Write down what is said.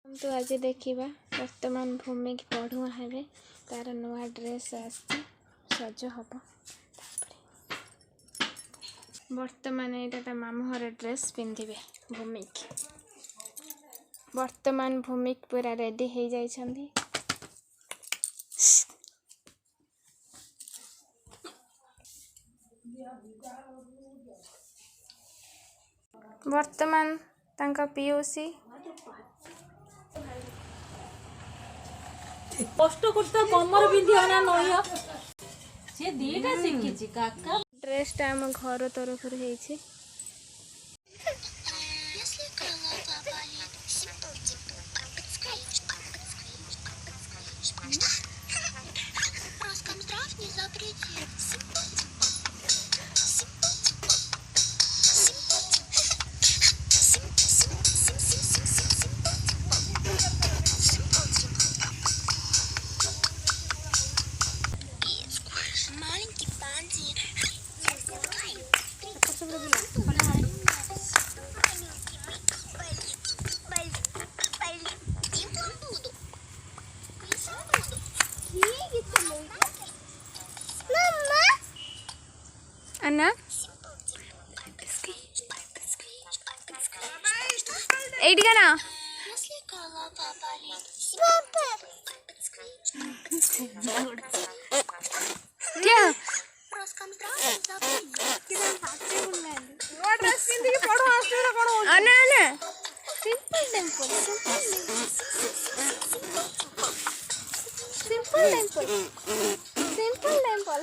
तो आज देखा वर्तमान भूमि की पढ़ुआ हे तार नुआ ड्रेस सज हम वर्तमान यहाँ मामूहर ड्रेस पिंधे भूमिक वर्तमान भूमिक पूरा रेडी हो जाइछंदी। वर्तमान तांका पीओसी कष्ट करता कमर बिंधिया ना नहिया से दीटा शिखिछि काका ड्रेस टा हम घर तरफ रही अन्ना एट का ना क्या अन्ना अन्ना simple temple simple temple simple temple